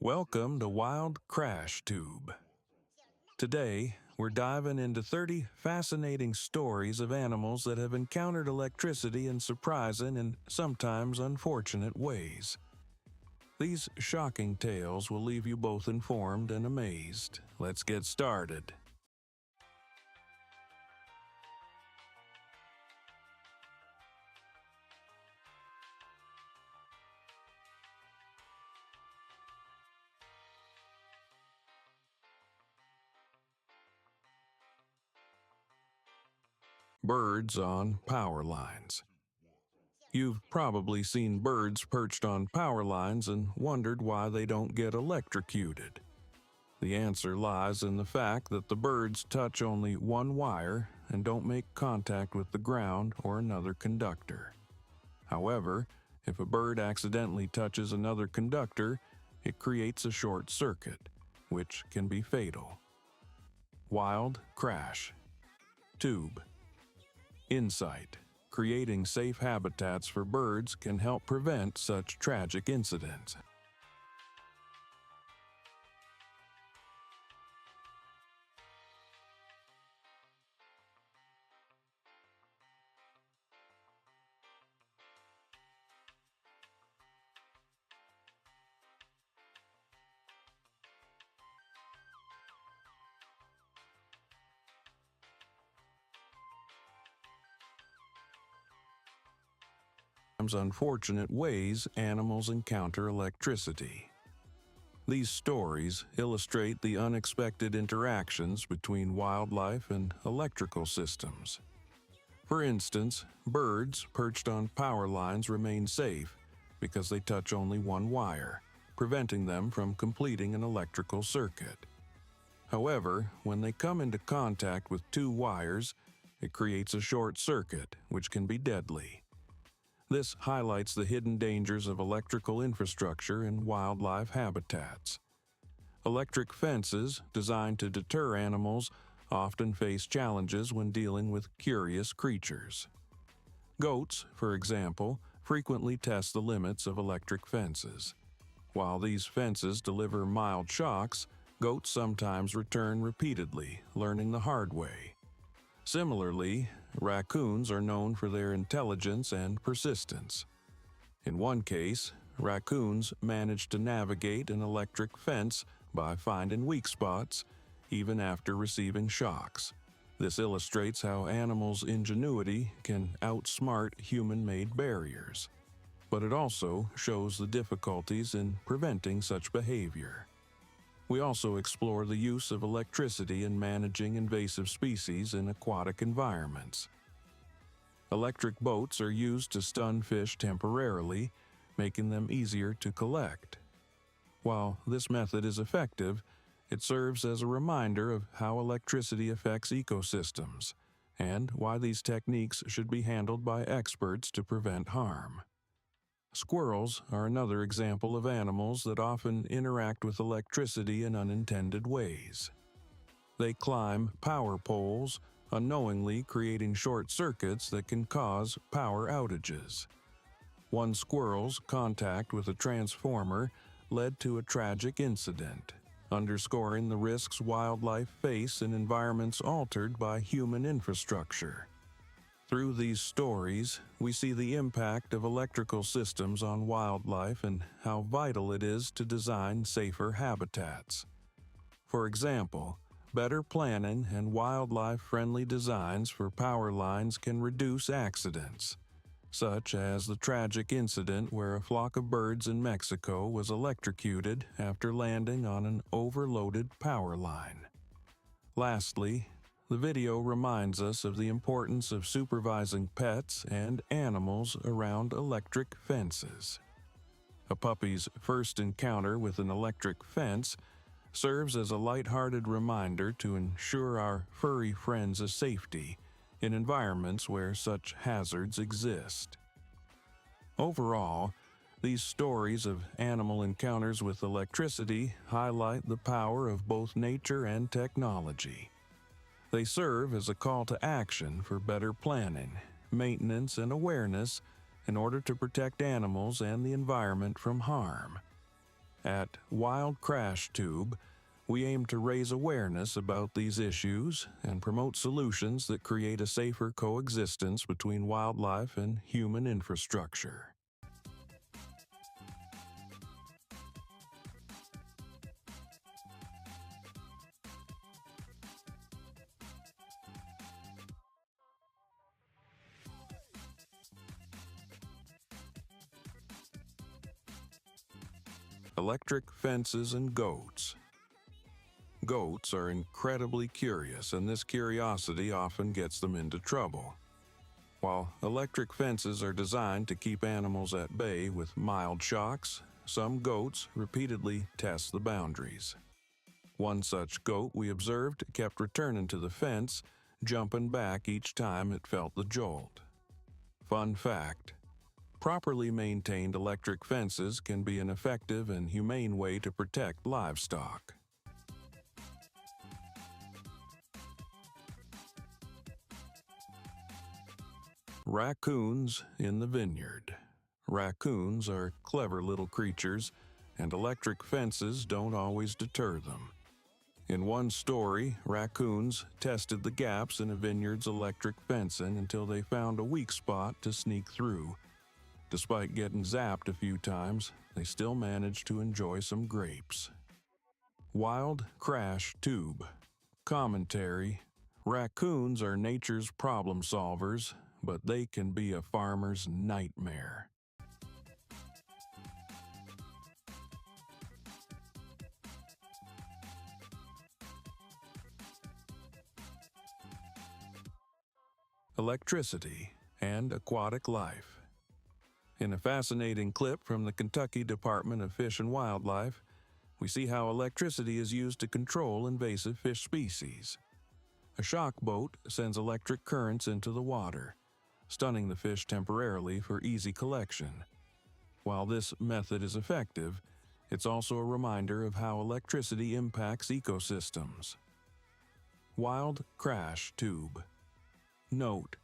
Welcome to Wild Crash Tube. Today, we're diving into 30 fascinating stories of animals that have encountered electricity in surprising and sometimes unfortunate ways. These shocking tales will leave you both informed and amazed. Let's get started. Birds on power lines. You've probably seen birds perched on power lines and wondered why they don't get electrocuted. The answer lies in the fact that the birds touch only one wire and don't make contact with the ground or another conductor. However, if a bird accidentally touches another conductor, it creates a short circuit, which can be fatal. Wild crash. Tube. Insight. Creating safe habitats for birds can help prevent such tragic incidents. Unfortunate ways animals encounter electricity. These stories illustrate the unexpected interactions between wildlife and electrical systems. For instance, birds perched on power lines remain safe because they touch only one wire, preventing them from completing an electrical circuit. However, when they come into contact with two wires, it creates a short circuit, which can be deadly. This highlights the hidden dangers of electrical infrastructure in wildlife habitats. Electric fences, designed to deter animals, often face challenges when dealing with curious creatures. Goats, for example, frequently test the limits of electric fences. While these fences deliver mild shocks, goats sometimes return repeatedly, learning the hard way. Similarly, raccoons are known for their intelligence and persistence. In one case, raccoons managed to navigate an electric fence by finding weak spots, even after receiving shocks. This illustrates how animals' ingenuity can outsmart human-made barriers. But it also shows the difficulties in preventing such behavior. We also explore the use of electricity in managing invasive species in aquatic environments. Electric boats are used to stun fish temporarily, making them easier to collect. While this method is effective, it serves as a reminder of how electricity affects ecosystems and why these techniques should be handled by experts to prevent harm. Squirrels are another example of animals that often interact with electricity in unintended ways. They climb power poles, unknowingly creating short circuits that can cause power outages. One squirrel's contact with a transformer led to a tragic incident, underscoring the risks wildlife face in environments altered by human infrastructure. Through these stories, we see the impact of electrical systems on wildlife and how vital it is to design safer habitats. For example, better planning and wildlife-friendly designs for power lines can reduce accidents, such as the tragic incident where a flock of birds in Mexico was electrocuted after landing on an overloaded power line. Lastly, the video reminds us of the importance of supervising pets and animals around electric fences. A puppy's first encounter with an electric fence serves as a lighthearted reminder to ensure our furry friends' safety in environments where such hazards exist. Overall, these stories of animal encounters with electricity highlight the power of both nature and technology. They serve as a call to action for better planning, maintenance, and awareness in order to protect animals and the environment from harm. At Wild Crash Tube, we aim to raise awareness about these issues and promote solutions that create a safer coexistence between wildlife and human infrastructure. Electric fences and goats. Goats are incredibly curious, and this curiosity often gets them into trouble. While electric fences are designed to keep animals at bay with mild shocks, some goats repeatedly test the boundaries. One such goat we observed kept returning to the fence, jumping back each time it felt the jolt. Fun fact: properly maintained electric fences can be an effective and humane way to protect livestock. Raccoons in the vineyard. Raccoons are clever little creatures, and electric fences don't always deter them. In one story, raccoons tested the gaps in a vineyard's electric fencing until they found a weak spot to sneak through. Despite getting zapped a few times, they still managed to enjoy some grapes. Wild Crash Tube. Commentary: raccoons are nature's problem solvers, but they can be a farmer's nightmare. Electricity and aquatic life. In a fascinating clip from the Kentucky Department of Fish and Wildlife, we see how electricity is used to control invasive fish species. A shock boat sends electric currents into the water, stunning the fish temporarily for easy collection. While this method is effective, it's also a reminder of how electricity impacts ecosystems. Wild Crash Tube. Note: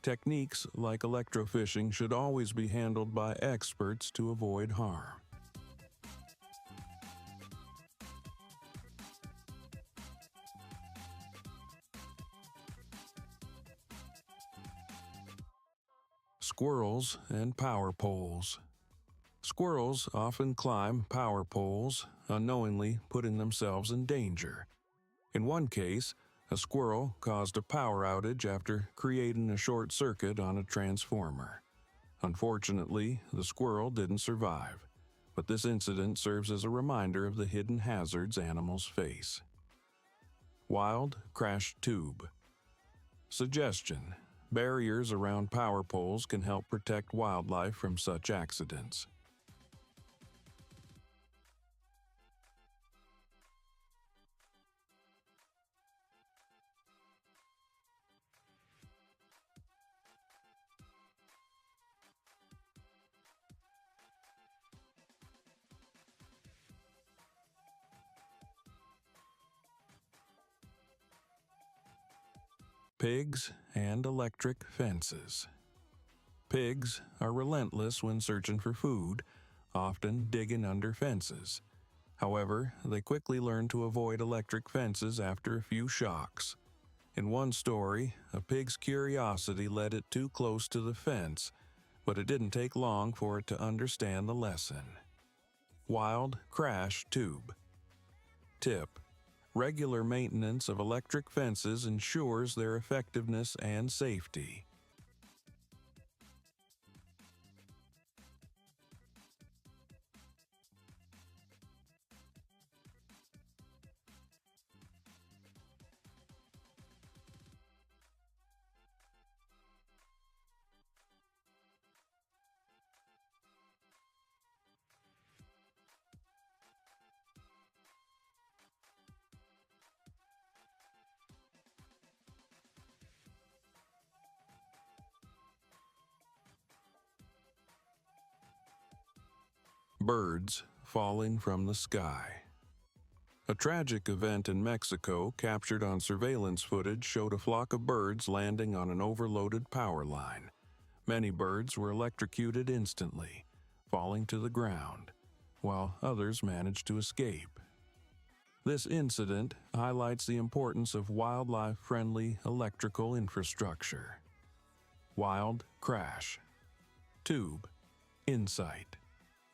techniques like electrofishing should always be handled by experts to avoid harm. Squirrels and power poles. Squirrels often climb power poles, unknowingly putting themselves in danger. In one case, a squirrel caused a power outage after creating a short circuit on a transformer. Unfortunately, the squirrel didn't survive, but this incident serves as a reminder of the hidden hazards animals face. Wild Crash Tube. Suggestion: barriers around power poles can help protect wildlife from such accidents. Pigs and electric fences. Pigs are relentless when searching for food, often digging under fences. However, they quickly learn to avoid electric fences after a few shocks. In one story, a pig's curiosity led it too close to the fence, but it didn't take long for it to understand the lesson. Wild Crash Tube. Tip: regular maintenance of electric fences ensures their effectiveness and safety. Birds falling from the sky. A tragic event in Mexico captured on surveillance footage showed a flock of birds landing on an overloaded power line. Many birds were electrocuted instantly, falling to the ground. while others managed to escape. This incident highlights the importance of wildlife-friendly electrical infrastructure. Wild crash. Tube. Insight.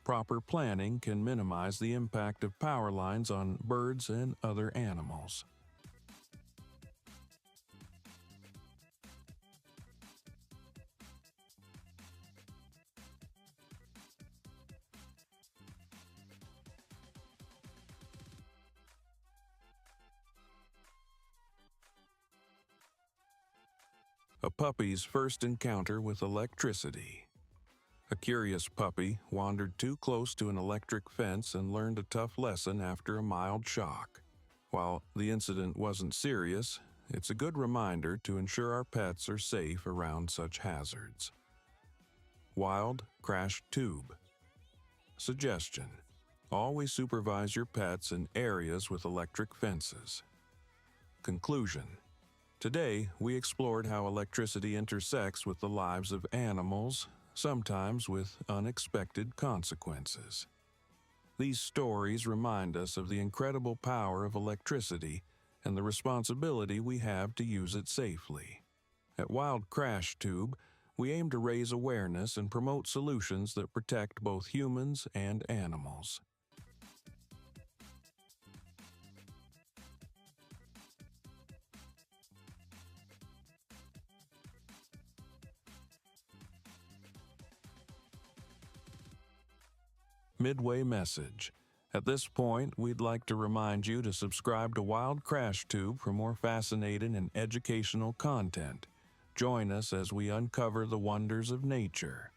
Proper planning can minimize the impact of power lines on birds and other animals. A puppy's first encounter with electricity. A curious puppy wandered too close to an electric fence and learned a tough lesson after a mild shock. While the incident wasn't serious, it's a good reminder to ensure our pets are safe around such hazards. Wild crash tube. Suggestion: always supervise your pets in areas with electric fences. Conclusion: today, we explored how electricity intersects with the lives of animals, sometimes with unexpected consequences. These stories remind us of the incredible power of electricity and the responsibility we have to use it safely. At Wild Crash Tube, we aim to raise awareness and promote solutions that protect both humans and animals. Midway message. At this point, we'd like to remind you to subscribe to Wild Crash Tube for more fascinating and educational content. Join us as we uncover the wonders of nature.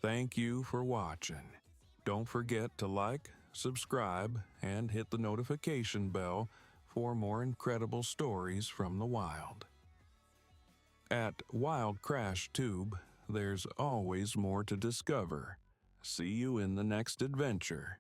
Thank you for watching. Don't forget to like, subscribe, and hit the notification bell for more incredible stories from the wild. At Wild Crash Tube, there's always more to discover. See you in the next adventure.